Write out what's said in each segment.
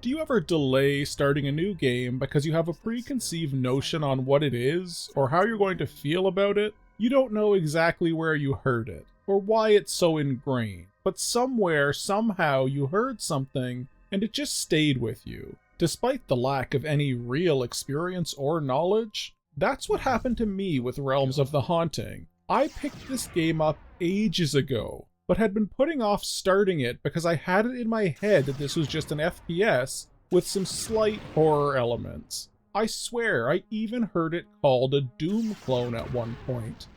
Do you ever delay starting a new game because you have a preconceived notion on what it is, or how you're going to feel about it? You don't know exactly where you heard it, or why it's so ingrained, but somewhere, somehow, you heard something, and it just stayed with you, despite the lack of any real experience or knowledge. That's what happened to me with Realms of the Haunting. I picked this game up ages ago, but had been putting off starting it because I had it in my head that this was just an FPS with some slight horror elements. I swear, I even heard it called a Doom clone at one point.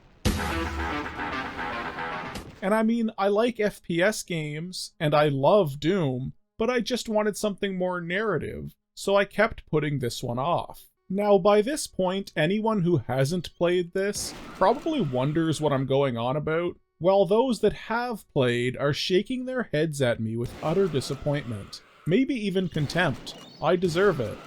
And I mean, I like FPS games, and I love Doom, but I just wanted something more narrative, so I kept putting this one off. Now, by this point, anyone who hasn't played this probably wonders what I'm going on about, while those that have played are shaking their heads at me with utter disappointment, maybe even contempt. I deserve it.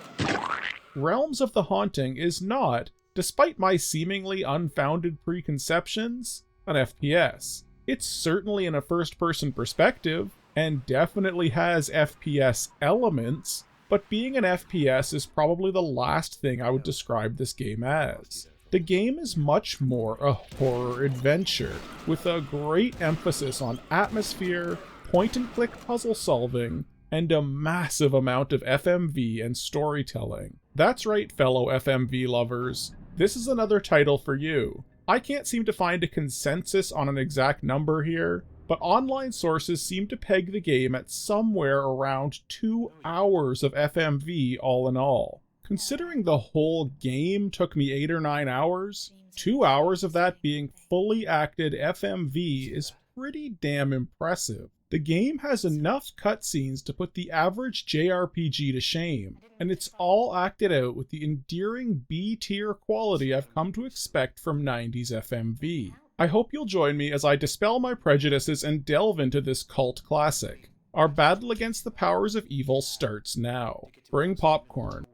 Realms of the Haunting is not, despite my seemingly unfounded preconceptions, an FPS. It's certainly in a first-person perspective, and definitely has FPS elements, but being an FPS is probably the last thing I would describe this game as. The game is much more a horror adventure, with a great emphasis on atmosphere, point-and-click puzzle solving, and a massive amount of FMV and storytelling. That's right, fellow FMV lovers. This is another title for you. I can't seem to find a consensus on an exact number here, but online sources seem to peg the game at somewhere around 2 hours of FMV all in all. Considering the whole game took me 8 or 9 hours, 2 hours of that being fully acted FMV is pretty damn impressive. The game has enough cutscenes to put the average JRPG to shame, and it's all acted out with the endearing B-tier quality I've come to expect from 90s FMV. I hope you'll join me as I dispel my prejudices and delve into this cult classic. Our battle against the powers of evil starts now. Bring popcorn.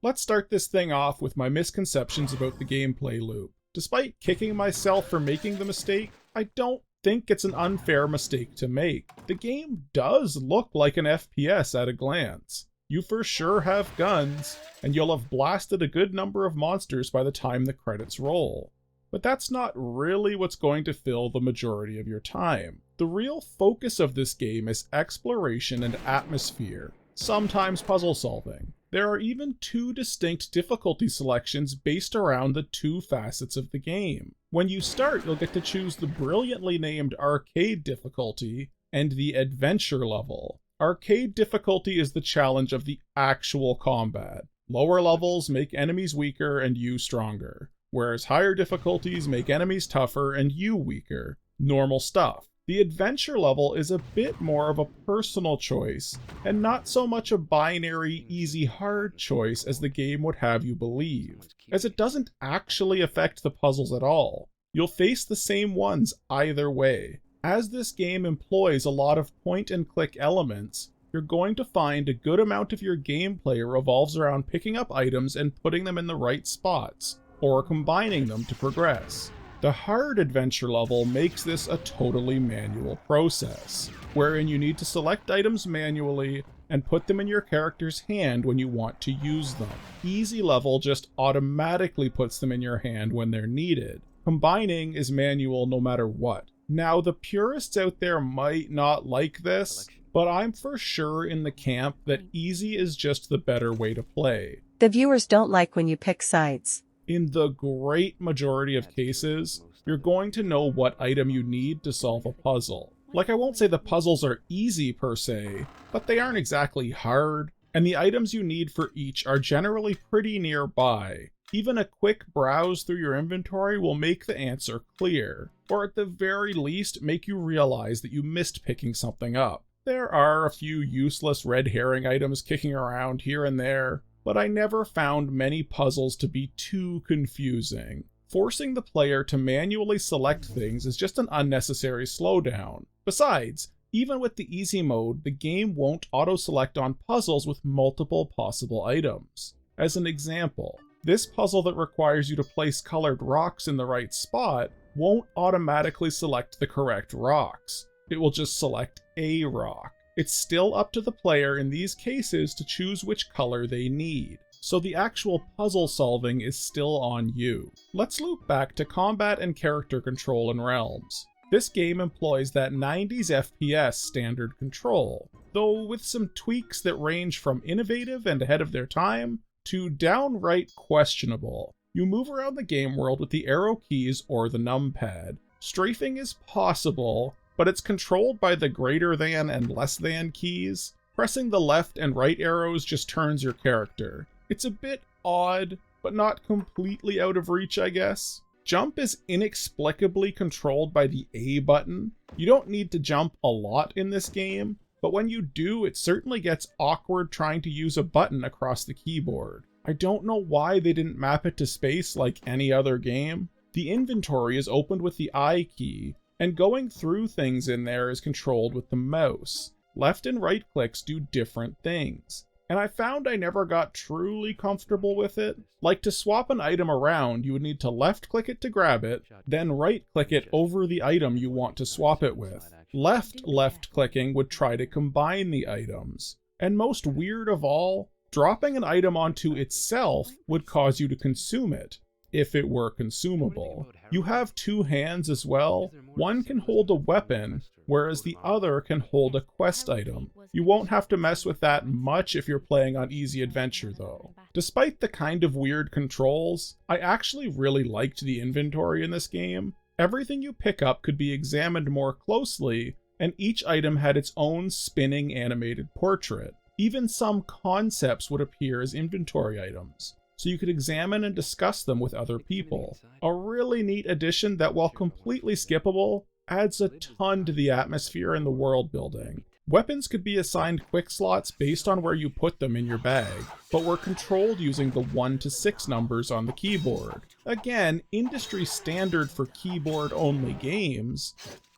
Let's start this thing off with my misconceptions about the gameplay loop. Despite kicking myself for making the mistake, I don't think it's an unfair mistake to make. The game does look like an FPS at a glance. You for sure have guns, and you'll have blasted a good number of monsters by the time the credits roll. But that's not really what's going to fill the majority of your time. The real focus of this game is exploration and atmosphere, sometimes puzzle solving. There are even 2 distinct difficulty selections based around the 2 facets of the game. When you start, you'll get to choose the brilliantly named Arcade difficulty and the Adventure level. Arcade difficulty is the challenge of the actual combat. Lower levels make enemies weaker and you stronger, whereas higher difficulties make enemies tougher and you weaker. Normal stuff. The adventure level is a bit more of a personal choice, and not so much a binary easy-hard choice as the game would have you believe, as it doesn't actually affect the puzzles at all. You'll face the same ones either way. As this game employs a lot of point-and-click elements, you're going to find a good amount of your gameplay revolves around picking up items and putting them in the right spots, or combining them to progress. The hard adventure level makes this a totally manual process, wherein you need to select items manually and put them in your character's hand when you want to use them. Easy level just automatically puts them in your hand when they're needed. Combining is manual no matter what. Now, the purists out there might not like this, but I'm for sure in the camp that easy is just the better way to play. The viewers don't like when you pick sides. In the great majority of cases, you're going to know what item you need to solve a puzzle. Like, I won't say the puzzles are easy per se, but they aren't exactly hard, and the items you need for each are generally pretty nearby. Even a quick browse through your inventory will make the answer clear, or at the very least make you realize that you missed picking something up. There are a few useless red herring items kicking around here and there, but I never found many puzzles to be too confusing. Forcing the player to manually select things is just an unnecessary slowdown. Besides, even with the easy mode, the game won't auto-select on puzzles with multiple possible items. As an example, this puzzle that requires you to place colored rocks in the right spot won't automatically select the correct rocks. It will just select a rock. It's still up to the player in these cases to choose which color they need, so the actual puzzle solving is still on you. Let's loop back to combat and character control in Realms. This game employs that 90s FPS standard control, though with some tweaks that range from innovative and ahead of their time to downright questionable. You move around the game world with the arrow keys or the numpad. Strafing is possible, but it's controlled by the greater than and less than keys. Pressing the left and right arrows just turns your character. It's a bit odd, but not completely out of reach, I guess. Jump is inexplicably controlled by the A button. You don't need to jump a lot in this game, but when you do, it certainly gets awkward trying to use a button across the keyboard. I don't know why they didn't map it to space like any other game. The inventory is opened with the I key, and going through things in there is controlled with the mouse. Left and right clicks do different things, and I found I never got truly comfortable with it. Like, to swap an item around, you would need to left click it to grab it, then right click it over the item you want to swap it with. Left clicking would try to combine the items. And most weird of all, dropping an item onto itself would cause you to consume it, if it were consumable. You have two hands as well. One can hold a weapon, whereas the other can hold a quest item. You won't have to mess with that much if you're playing on easy adventure though. Despite the kind of weird controls, I actually really liked the inventory in this game. Everything you pick up could be examined more closely, and each item had its own spinning animated portrait. Even some concepts would appear as inventory items, so you could examine and discuss them with other people. A really neat addition that, while completely skippable, adds a ton to the atmosphere and the world building. Weapons could be assigned quick slots based on where you put them in your bag, but were controlled using the 1 to 6 numbers on the keyboard. Again, industry standard for keyboard-only games,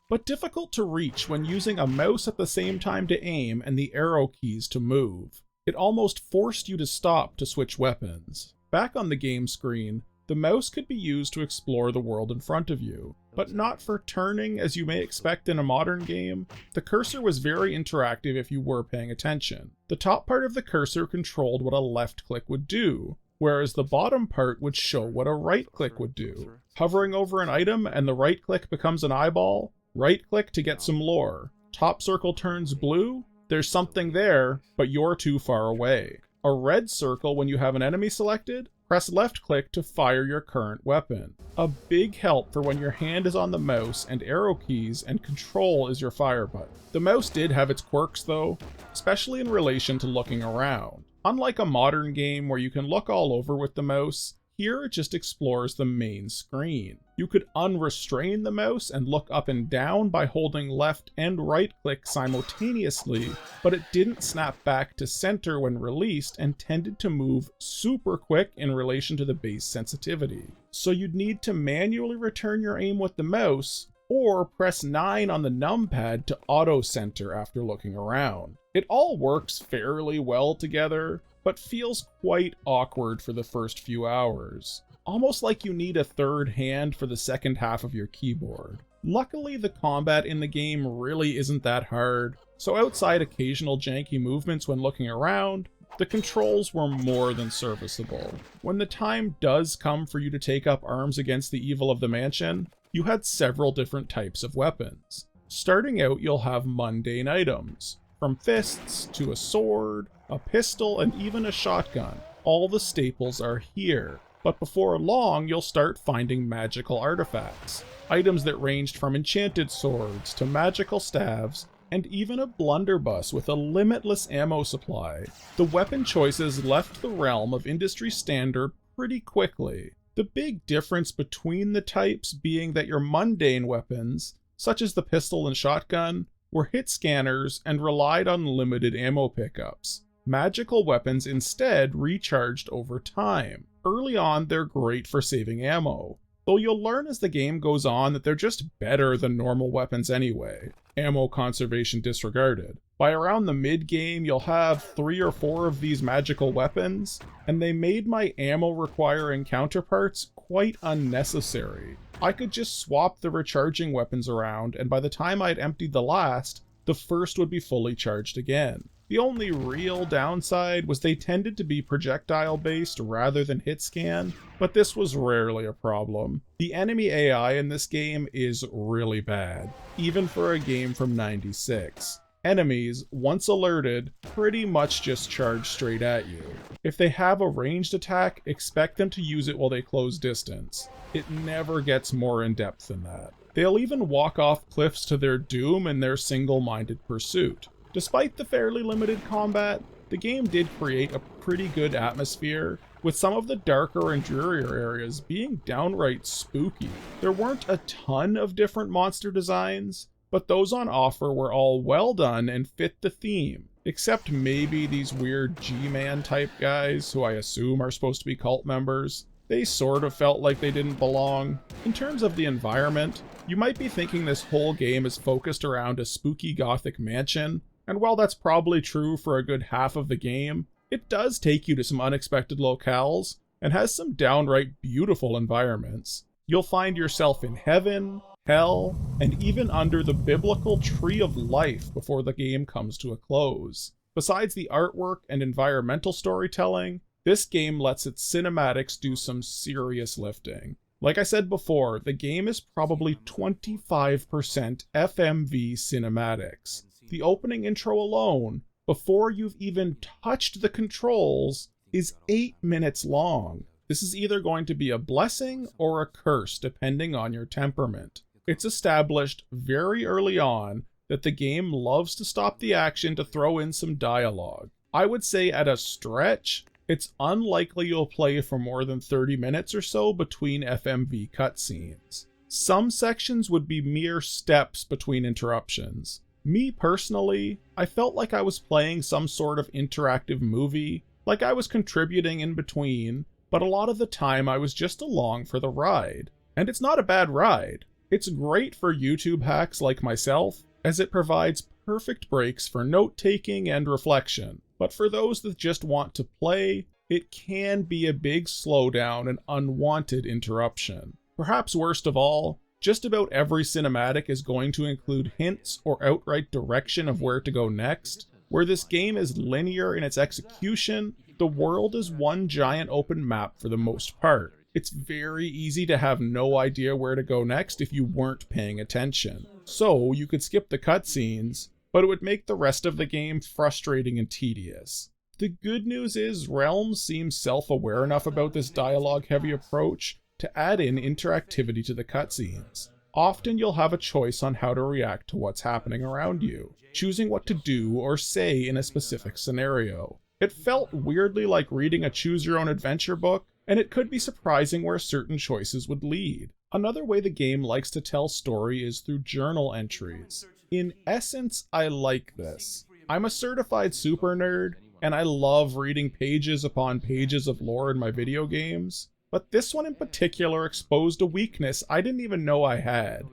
but difficult to reach when using a mouse at the same time to aim and the arrow keys to move. It almost forced you to stop to switch weapons. Back on the game screen, the mouse could be used to explore the world in front of you, but not for turning as you may expect in a modern game. The cursor was very interactive if you were paying attention. The top part of the cursor controlled what a left click would do, whereas the bottom part would show what a right click would do. Hovering over an item and the right click becomes an eyeball, right click to get some lore. Top circle turns blue, there's something there, but you're too far away. A red circle when you have an enemy selected, press left click to fire your current weapon. A big help for when your hand is on the mouse and arrow keys and control is your fire button. The mouse did have its quirks though, especially in relation to looking around. Unlike a modern game where you can look all over with the mouse, here it just explores the main screen. You could unrestrain the mouse and look up and down by holding left and right click simultaneously, but it didn't snap back to center when released and tended to move super quick in relation to the base sensitivity. So you'd need to manually return your aim with the mouse, or press 9 on the numpad to auto-center after looking around. It all works fairly well together, but feels quite awkward for the first few hours. Almost like you need a third hand for the second half of your keyboard. Luckily, the combat in the game really isn't that hard, so outside occasional janky movements when looking around, the controls were more than serviceable. When the time does come for you to take up arms against the evil of the mansion, you had several different types of weapons. Starting out, you'll have mundane items, from fists to a sword, a pistol, and even a shotgun. All the staples are here. But before long, you'll start finding magical artifacts. Items that ranged from enchanted swords to magical staves, and even a blunderbuss with a limitless ammo supply. The weapon choices left the realm of industry standard pretty quickly. The big difference between the types being that your mundane weapons, such as the pistol and shotgun, were hit scanners and relied on limited ammo pickups. Magical weapons instead recharged over time. Early on, they're great for saving ammo, though you'll learn as the game goes on that they're just better than normal weapons anyway, ammo conservation disregarded. By around the mid-game, you'll have 3 or 4 of these magical weapons, and they made my ammo-requiring counterparts quite unnecessary. I could just swap the recharging weapons around, and by the time I'd emptied the last, the first would be fully charged again. The only real downside was they tended to be projectile-based rather than hit scan, but this was rarely a problem. The enemy AI in this game is really bad, even for a game from '96. Enemies, once alerted, pretty much just charge straight at you. If they have a ranged attack, expect them to use it while they close distance. It never gets more in-depth than that. They'll even walk off cliffs to their doom in their single-minded pursuit. Despite the fairly limited combat, the game did create a pretty good atmosphere, with some of the darker and drearier areas being downright spooky. There weren't a ton of different monster designs, but those on offer were all well done and fit the theme, except maybe these weird G-Man type guys, who I assume are supposed to be cult members. They sort of felt like they didn't belong. In terms of the environment, you might be thinking this whole game is focused around a spooky gothic mansion, and while that's probably true for a good half of the game, it does take you to some unexpected locales, and has some downright beautiful environments. You'll find yourself in heaven, hell, and even under the biblical tree of life before the game comes to a close. Besides the artwork and environmental storytelling, this game lets its cinematics do some serious lifting. Like I said before, the game is probably 25% FMV cinematics. The opening intro alone, before you've even touched the controls, is 8 minutes long. This is either going to be a blessing or a curse, depending on your temperament. It's established very early on that the game loves to stop the action to throw in some dialogue. I would say at a stretch, it's unlikely you'll play for more than 30 minutes or so between FMV cutscenes. Some sections would be mere steps between interruptions. Me personally, I felt like I was playing some sort of interactive movie, like I was contributing in between, but a lot of the time I was just along for the ride. And it's not a bad ride. It's great for YouTube hacks like myself, as it provides perfect breaks for note-taking and reflection. But for those that just want to play, it can be a big slowdown and unwanted interruption. Perhaps worst of all, just about every cinematic is going to include hints or outright direction of where to go next. Where this game is linear in its execution, the world is one giant open map for the most part. It's very easy to have no idea where to go next if you weren't paying attention. So you could skip the cutscenes, but it would make the rest of the game frustrating and tedious. The good news is Realms seems self-aware enough about this dialogue-heavy approach to add in interactivity to the cutscenes. Often you'll have a choice on how to react to what's happening around you, choosing what to do or say in a specific scenario. It felt weirdly like reading a choose-your-own-adventure book, and it could be surprising where certain choices would lead. Another way the game likes to tell story is through journal entries. In essence, I like this. I'm a certified super nerd, and I love reading pages upon pages of lore in my video games, but this one in particular exposed a weakness I didn't even know I had.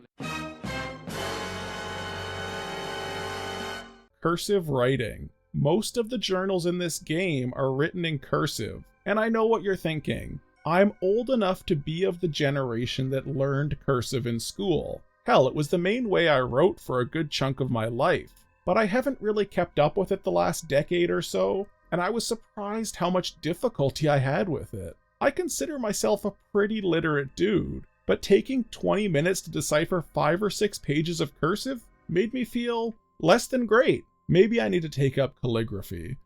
Cursive writing. Most of the journals in this game are written in cursive, and I know what you're thinking. I'm old enough to be of the generation that learned cursive in school. Hell, it was the main way I wrote for a good chunk of my life. But I haven't really kept up with it the last decade or so, and I was surprised how much difficulty I had with it. I consider myself a pretty literate dude, but taking 20 minutes to decipher 5 or 6 pages of cursive made me feel less than great. Maybe I need to take up calligraphy.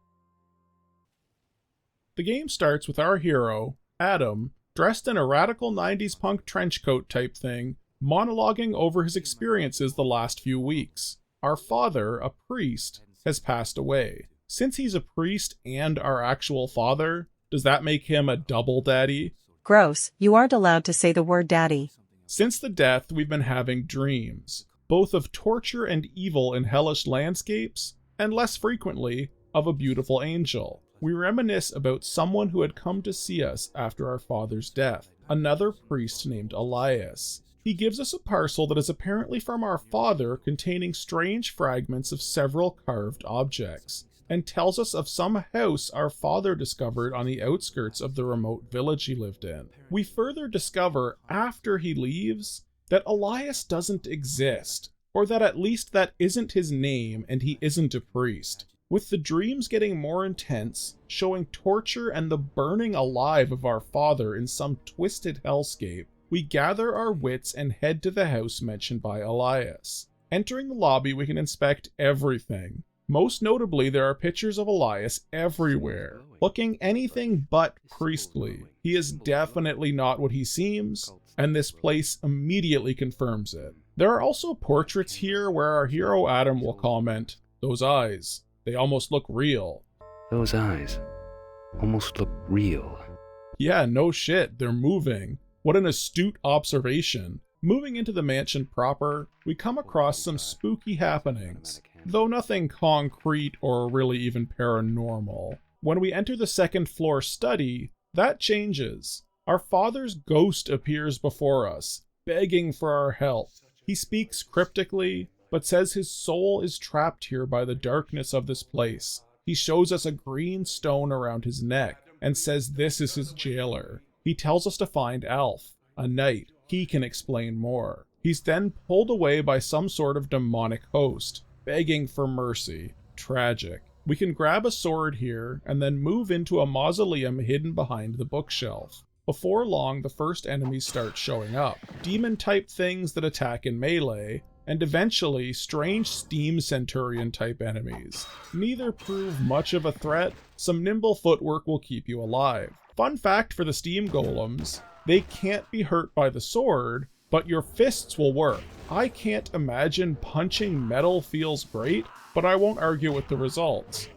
The game starts with our hero, Adam, dressed in a radical 90s punk trench coat type thing, monologuing over his experiences the last few weeks. Our father, a priest, has passed away. Since he's a priest and our actual father, does that make him a double daddy? Gross, you aren't allowed to say the word daddy. Since the death, we've been having dreams, both of torture and evil in hellish landscapes, and less frequently, of a beautiful angel. We reminisce about someone who had come to see us after our father's death, another priest named Elias. He gives us a parcel that is apparently from our father, containing strange fragments of several carved objects, and tells us of some house our father discovered on the outskirts of the remote village he lived in. We further discover, after he leaves, that Elias doesn't exist, or that at least that isn't his name and he isn't a priest. With the dreams getting more intense, showing torture and the burning alive of our father in some twisted hellscape, we gather our wits and head to the house mentioned by Elias. Entering the lobby, we can inspect everything. Most notably, there are pictures of Elias everywhere, looking anything but priestly. He is definitely not what he seems, and this place immediately confirms it. There are also portraits here where our hero Adam will comment, "Those eyes, they almost look real." Those eyes almost look real. Yeah, no shit, they're moving. What an astute observation. Moving into the mansion proper, we come across some spooky happenings, though nothing concrete or really even paranormal. When we enter the second floor study, that changes. Our father's ghost appears before us, begging for our help. He speaks cryptically, but says his soul is trapped here by the darkness of this place. He shows us a green stone around his neck, and says this is his jailer. He tells us to find Alf, a knight. He can explain more. He's then pulled away by some sort of demonic host, begging for mercy. Tragic. We can grab a sword here, and then move into a mausoleum hidden behind the bookshelf. Before long, the first enemies start showing up. Demon-type things that attack in melee, and eventually strange steam centurion-type enemies. Neither prove much of a threat. Some nimble footwork will keep you alive. Fun fact for the steam golems, they can't be hurt by the sword, but your fists will work. I can't imagine punching metal feels great, but I won't argue with the results.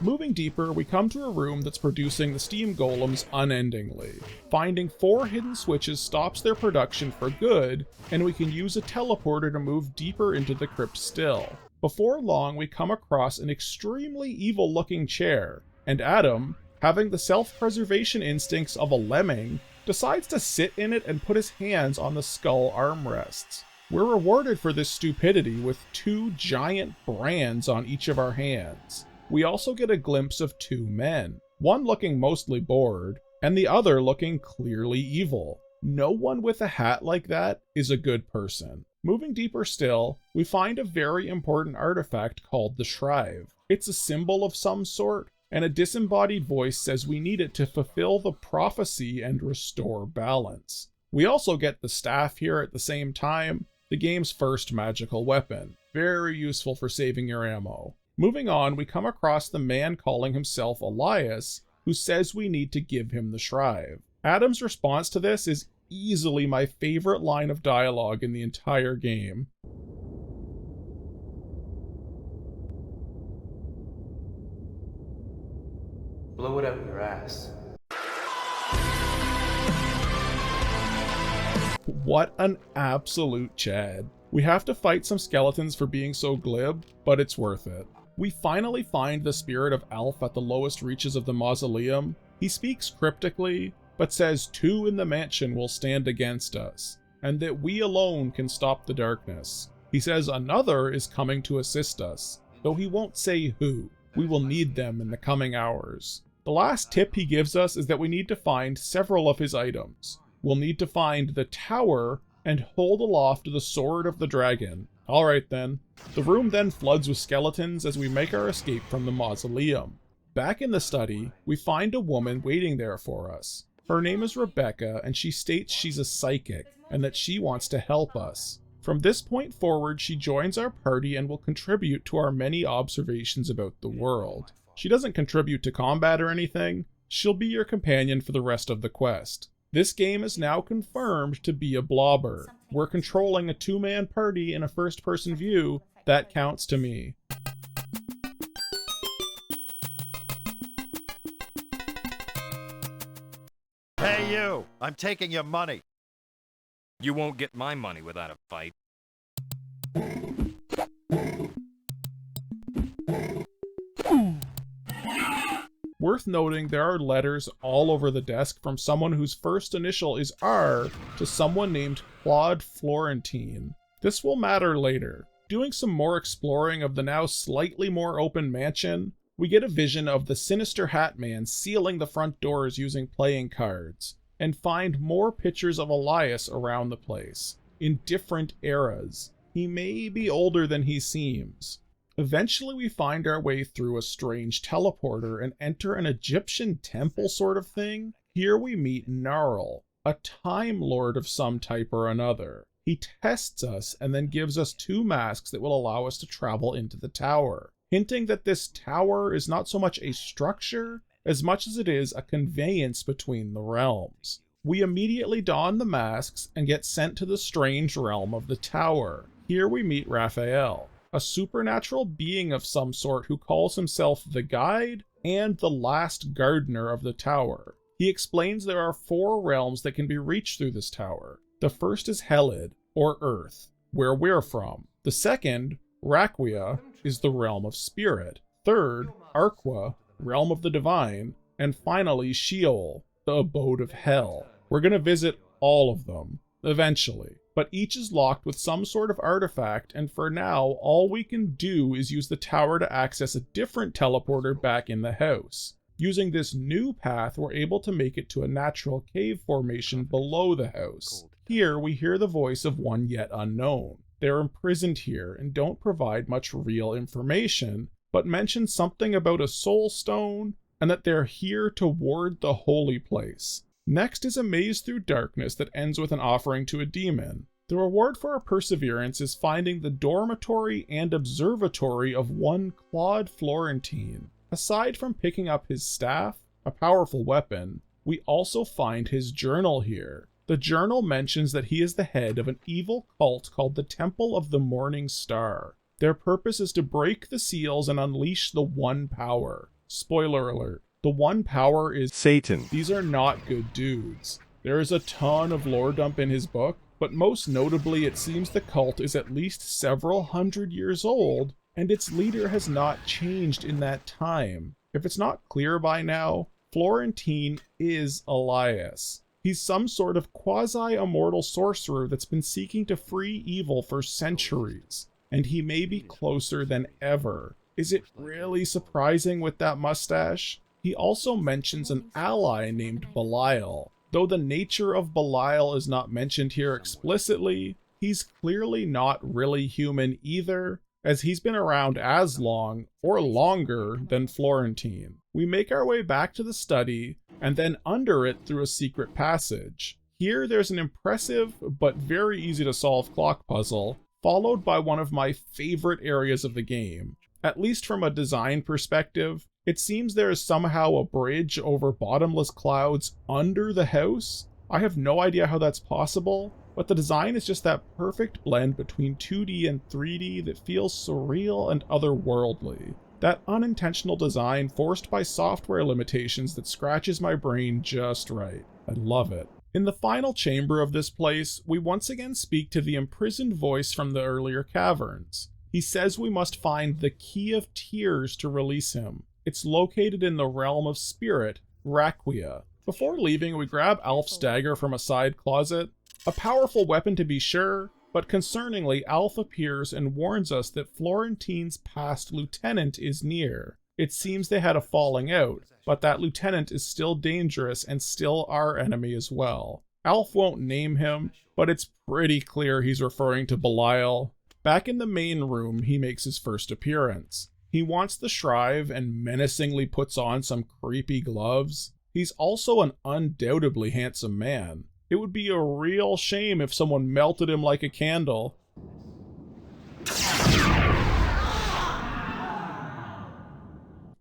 Moving deeper, we come to a room that's producing the steam golems unendingly. Finding 4 hidden switches stops their production for good, and we can use a teleporter to move deeper into the crypt still. Before long, we come across an extremely evil-looking chair, and Adam, having the self-preservation instincts of a lemming, decides to sit in it and put his hands on the skull armrests. We're rewarded for this stupidity with 2 giant brands on each of our hands. We also get a glimpse of 2 men, one looking mostly bored, and the other looking clearly evil. No one with a hat like that is a good person. Moving deeper still, we find a very important artifact called the Shrive. It's a symbol of some sort, and a disembodied voice says we need it to fulfill the prophecy and restore balance. We also get the staff here at the same time, the game's first magical weapon. Very useful for saving your ammo. Moving on, we come across the man calling himself Elias, who says we need to give him the Shrive. Adam's response to this is easily my favorite line of dialogue in the entire game. Blow it up your ass. What an absolute Chad. We have to fight some skeletons for being so glib, but it's worth it. We finally find the spirit of Elf at the lowest reaches of the mausoleum. He speaks cryptically, but says 2 in the mansion will stand against us, and that we alone can stop the darkness. He says another is coming to assist us, though he won't say who. We will need them in the coming hours. The last tip he gives us is that we need to find several of his items. We'll need to find the tower and hold aloft the sword of the dragon. Alright then. The room then floods with skeletons as we make our escape from the mausoleum. Back in the study, we find a woman waiting there for us. Her name is Rebecca, and she states she's a psychic, and that she wants to help us. From this point forward, she joins our party and will contribute to our many observations about the world. She doesn't contribute to combat or anything. She'll be your companion for the rest of the quest. This game is now confirmed to be a blobber. We're controlling a 2-man party in a first-person view. That counts to me. Hey you! I'm taking your money! You won't get my money without a fight. Worth noting, there are letters all over the desk from someone whose first initial is R to someone named Claude Florentine. This will matter later. Doing some more exploring of the now slightly more open mansion, we get a vision of the sinister Hat Man sealing the front doors using playing cards, and find more pictures of Elias around the place, in different eras. He may be older than he seems. Eventually we find our way through a strange teleporter and enter an Egyptian temple sort of thing. Here we meet Gnarl, a Time Lord of some type or another. He tests us and then gives us 2 masks that will allow us to travel into the tower, hinting that this tower is not so much a structure as much as it is a conveyance between the realms. We immediately don the masks and get sent to the strange realm of the tower. Here we meet Raphael, a supernatural being of some sort who calls himself the Guide and the Last Gardener of the tower. He explains there are 4 realms that can be reached through this tower. The first is Helid, or Earth, where we're from. The second, Raquia, is the realm of spirit. Third, Aqua, realm of the divine. And finally, Sheol, the abode of hell. We're going to visit all of them, eventually. But each is locked with some sort of artifact, and for now, all we can do is use the tower to access a different teleporter back in the house. Using this new path, we're able to make it to a natural cave formation below the house. Here, we hear the voice of one yet unknown. They're imprisoned here and don't provide much real information, but mention something about a soul stone and that they're here to ward the holy place. Next is a maze through darkness that ends with an offering to a demon. The reward for our perseverance is finding the dormitory and observatory of one Claude Florentine. Aside from picking up his staff, a powerful weapon, we also find his journal here. The journal mentions that he is the head of an evil cult called the Temple of the Morning Star. Their purpose is to break the seals and unleash the One Power. Spoiler alert. The One Power is Satan. These are not good dudes. There is a ton of lore dump in his book, but most notably it seems the cult is at least several hundred years old, and its leader has not changed in that time. If it's not clear by now, Florentine is Elias. He's some sort of quasi-immortal sorcerer that's been seeking to free evil for centuries, and he may be closer than ever. Is it really surprising with that mustache? He also mentions an ally named Belial. Though the nature of Belial is not mentioned here explicitly, he's clearly not really human either, as he's been around as long, or longer, than Florentine. We make our way back to the study, and then under it through a secret passage. Here there's an impressive, but very easy to solve clock puzzle, followed by one of my favorite areas of the game. At least from a design perspective, it seems there is somehow a bridge over bottomless clouds under the house. I have no idea how that's possible, but the design is just that perfect blend between 2D and 3D that feels surreal and otherworldly. That unintentional design forced by software limitations that scratches my brain just right. I love it. In the final chamber of this place, we once again speak to the imprisoned voice from the earlier caverns. He says we must find the Key of Tears to release him. It's located in the realm of spirit, Aqua. Before leaving, we grab Alf's dagger from a side closet. A powerful weapon to be sure, but concerningly, Alf appears and warns us that Florentine's past lieutenant is near. It seems they had a falling out, but that lieutenant is still dangerous and still our enemy as well. Alf won't name him, but it's pretty clear he's referring to Belial. Back in the main room, he makes his first appearance. He wants the shrive and menacingly puts on some creepy gloves. He's also an undoubtedly handsome man. It would be a real shame if someone melted him like a candle.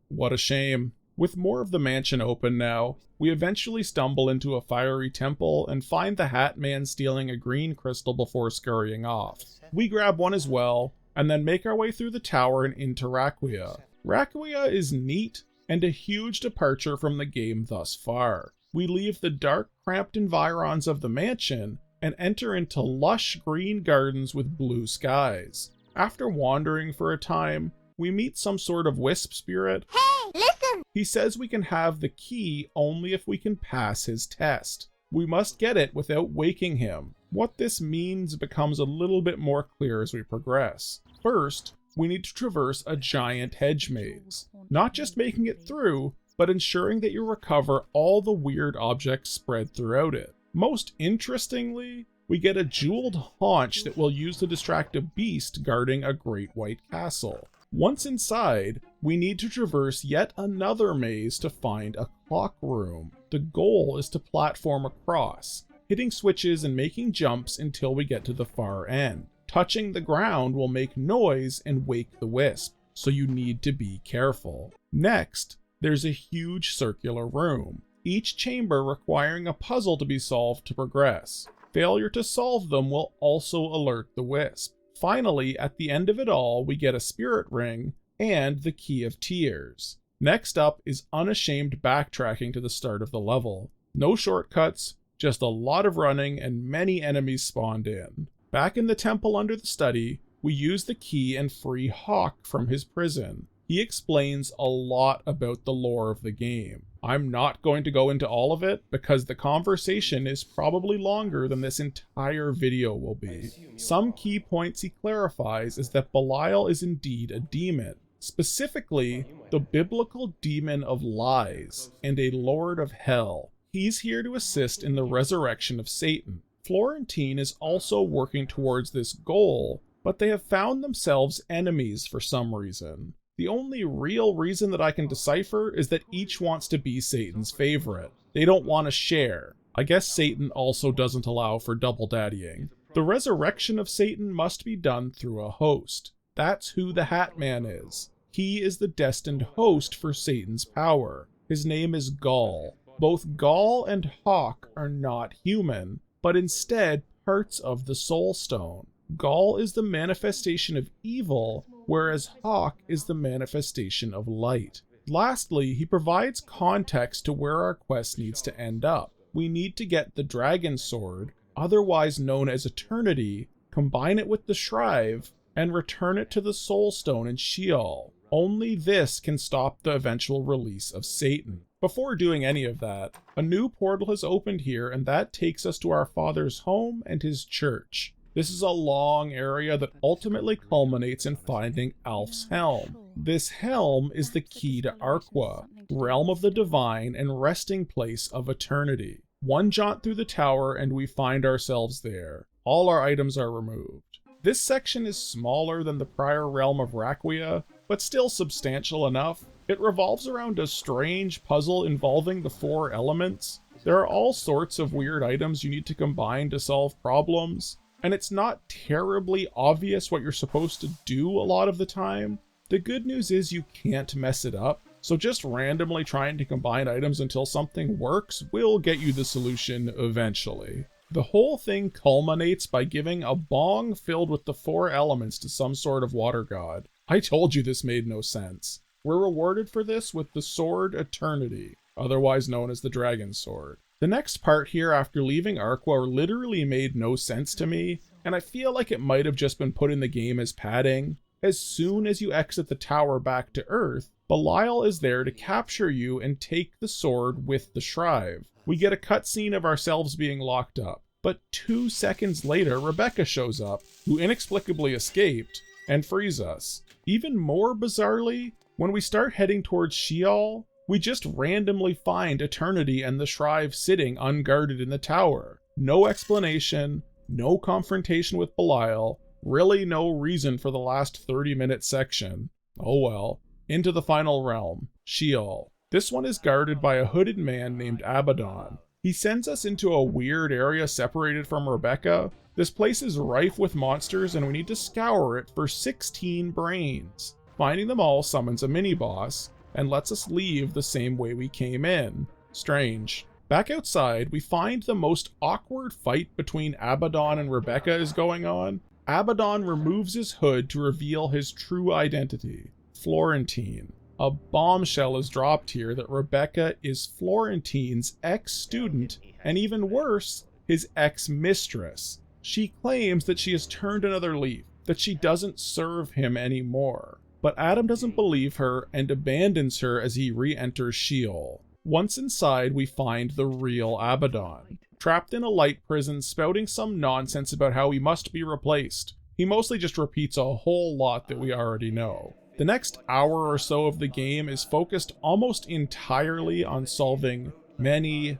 What a shame. With more of the mansion open now, we eventually stumble into a fiery temple and find the Hat Man stealing a green crystal before scurrying off. We grab one as well, and then make our way through the tower and into Aqua. Aqua is neat and a huge departure from the game thus far. We leave the dark, cramped environs of the mansion and enter into lush green gardens with blue skies. After wandering for a time, we meet some sort of wisp spirit. Hey, listen! He says we can have the key only if we can pass his test. We must get it without waking him. What this means becomes a little bit more clear as we progress. First, we need to traverse a giant hedge maze. Not just making it through, but ensuring that you recover all the weird objects spread throughout it. Most interestingly, we get a jeweled haunch that we'll use to distract a beast guarding a great white castle. Once inside, we need to traverse yet another maze to find a clock room. The goal is to platform across, hitting switches and making jumps until we get to the far end. Touching the ground will make noise and wake the wisp, so you need to be careful. Next, there's a huge circular room, each chamber requiring a puzzle to be solved to progress. Failure to solve them will also alert the wisp. Finally, at the end of it all, we get a spirit ring and the Key of Tears. Next up is unashamed backtracking to the start of the level. No shortcuts, just a lot of running and many enemies spawned in. Back in the temple under the study, we use the key and free Hawk from his prison. He explains a lot about the lore of the game. I'm not going to go into all of it because the conversation is probably longer than this entire video will be. Some key points he clarifies is that Belial is indeed a demon, specifically the biblical demon of lies and a lord of hell. He's here to assist in the resurrection of Satan. Florentine is also working towards this goal, but they have found themselves enemies for some reason. The only real reason that I can decipher is that each wants to be Satan's favorite. They don't want to share. I guess Satan also doesn't allow for double daddying. The resurrection of Satan must be done through a host. That's who the Hat Man is. He is the destined host for Satan's power. His name is Gaul. Both Gaul and Hawk are not human, but instead parts of the Soul Stone. Gaul is the manifestation of evil, whereas Hawk is the manifestation of light. Lastly, he provides context to where our quest needs to end up. We need to get the Dragon Sword, otherwise known as Eternity, combine it with the Shrive, and return it to the Soul Stone in Sheol. Only this can stop the eventual release of Satan. Before doing any of that, a new portal has opened here, and that takes us to our father's home and his church. This is a long area that ultimately culminates in finding Alf's helm. This helm is the key to Aqua, realm of the divine and resting place of eternity. One jaunt through the tower and we find ourselves there. All our items are removed. This section is smaller than the prior realm of Aqua, but still substantial enough. It revolves around a strange puzzle involving the 4 elements. There are all sorts of weird items you need to combine to solve problems, and it's not terribly obvious what you're supposed to do a lot of the time. The good news is you can't mess it up, so just randomly trying to combine items until something works will get you the solution eventually. The whole thing culminates by giving a bong filled with the 4 elements to some sort of water god. I told you this made no sense. We're rewarded for this with the sword Eternity, otherwise known as the Dragon Sword. The next part here after leaving Aqua literally made no sense to me, and I feel like it might have just been put in the game as padding. As soon as you exit the tower back to Earth, Belial is there to capture you and take the sword with the Shrive. We get a cutscene of ourselves being locked up, but 2 seconds later Rebecca shows up, who inexplicably escaped, and frees us. Even more bizarrely, when we start heading towards Sheol, we just randomly find Eternity and the Shrive sitting unguarded in the tower. No explanation, no confrontation with Belial, really no reason for the last 30-minute section. Oh well. Into the final realm, Sheol. This one is guarded by a hooded man named Abaddon. He sends us into a weird area separated from Rebecca. This place is rife with monsters and we need to scour it for 16 brains. Finding them all summons a mini-boss and lets us leave the same way we came in. Strange. Back outside, we find the most awkward fight between Abaddon and Rebecca is going on. Abaddon removes his hood to reveal his true identity, Florentine. A bombshell is dropped here that Rebecca is Florentine's ex-student, and even worse, his ex-mistress. She claims that she has turned another leaf, that she doesn't serve him anymore. But Adam doesn't believe her and abandons her as he re-enters Sheol. Once inside, we find the real Abaddon, trapped in a light prison spouting some nonsense about how he must be replaced. He mostly just repeats a whole lot that we already know. The next hour or so of the game is focused almost entirely on solving many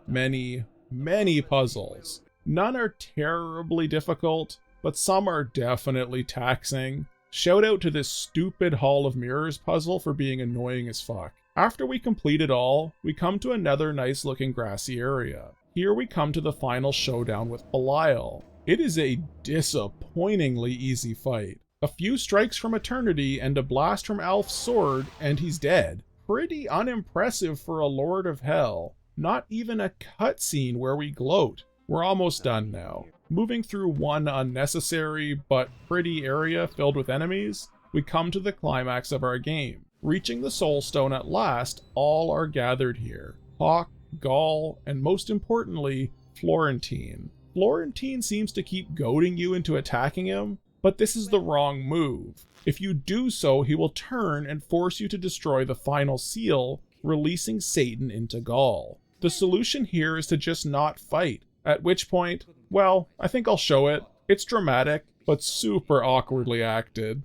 puzzles. None are terribly difficult, but some are definitely taxing. Shout out to this stupid Hall of Mirrors puzzle for being annoying as fuck. After we complete it all, we come to another nice looking grassy area. Here we come to the final showdown with Belial. It is a disappointingly easy fight. A few strikes from Eternity and a blast from Alf's sword and he's dead. Pretty unimpressive for a Lord of Hell. Not even a cutscene where we gloat. We're almost done now. Moving through one unnecessary but pretty area filled with enemies, we come to the climax of our game. Reaching the Soul Stone at last, all are gathered here. Hawk, Gaul, and most importantly, Florentine. Florentine seems to keep goading you into attacking him, but this is the wrong move. If you do so, he will turn and force you to destroy the final seal, releasing Satan into Gaul. The solution here is to just not fight, at which point, well, I think I'll show it. It's dramatic, but super awkwardly acted.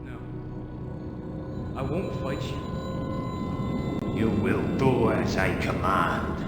No. I won't fight you. You will do as I command.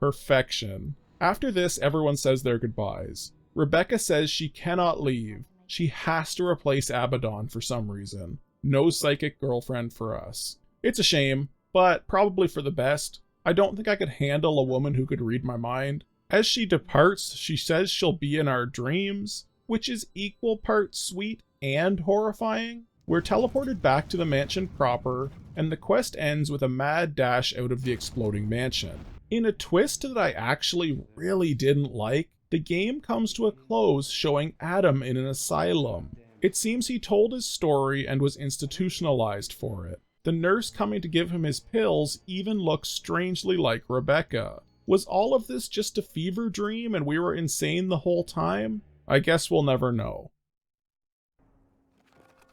Perfection. After this, everyone says their goodbyes. Rebecca says she cannot leave. She has to replace Abaddon for some reason. No psychic girlfriend for us. It's a shame, but probably for the best. I don't think I could handle a woman who could read my mind. As she departs, she says she'll be in our dreams, which is equal parts sweet and horrifying. We're teleported back to the mansion proper, and the quest ends with a mad dash out of the exploding mansion. In a twist that I actually really didn't like, the game comes to a close showing Adam in an asylum. It seems he told his story and was institutionalized for it. The nurse coming to give him his pills even looks strangely like Rebecca. Was all of this just a fever dream and we were insane the whole time? I guess we'll never know.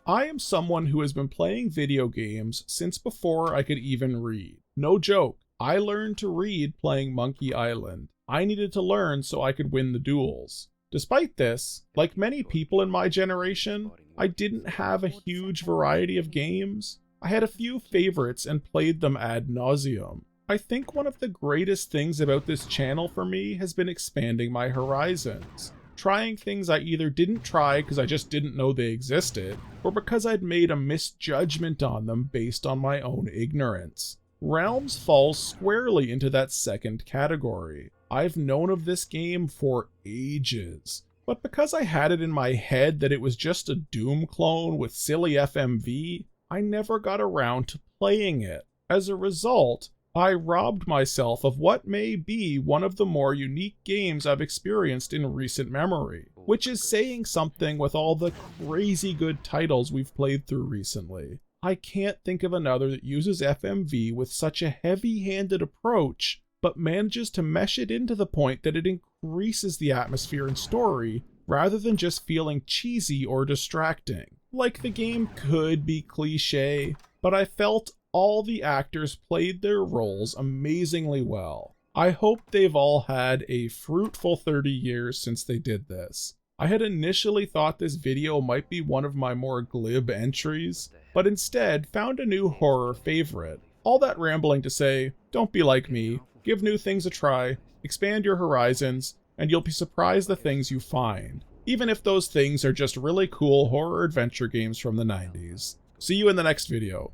I am someone who has been playing video games since before I could even read. No joke, I learned to read playing Monkey Island. I needed to learn so I could win the duels. Despite this, like many people in my generation, I didn't have a huge variety of games. I had a few favorites and played them ad nauseum. I think one of the greatest things about this channel for me has been expanding my horizons. Trying things I either didn't try because I just didn't know they existed, or because I'd made a misjudgment on them based on my own ignorance. Realms falls squarely into that second category. I've known of this game for ages, but because I had it in my head that it was just a Doom clone with silly FMV, I never got around to playing it. As a result, I robbed myself of what may be one of the more unique games I've experienced in recent memory, which is saying something with all the crazy good titles we've played through recently. I can't think of another that uses FMV with such a heavy-handed approach, but manages to mesh it into the point that it increases the atmosphere and story, rather than just feeling cheesy or distracting. Like, the game could be cliche, but I felt all the actors played their roles amazingly well. I hope they've all had a fruitful 30 years since they did this. I had initially thought this video might be one of my more glib entries, but instead found a new horror favorite. All that rambling to say, don't be like me, give new things a try, expand your horizons, and you'll be surprised the things you find, even if those things are just really cool horror adventure games from the 90s. See you in the next video.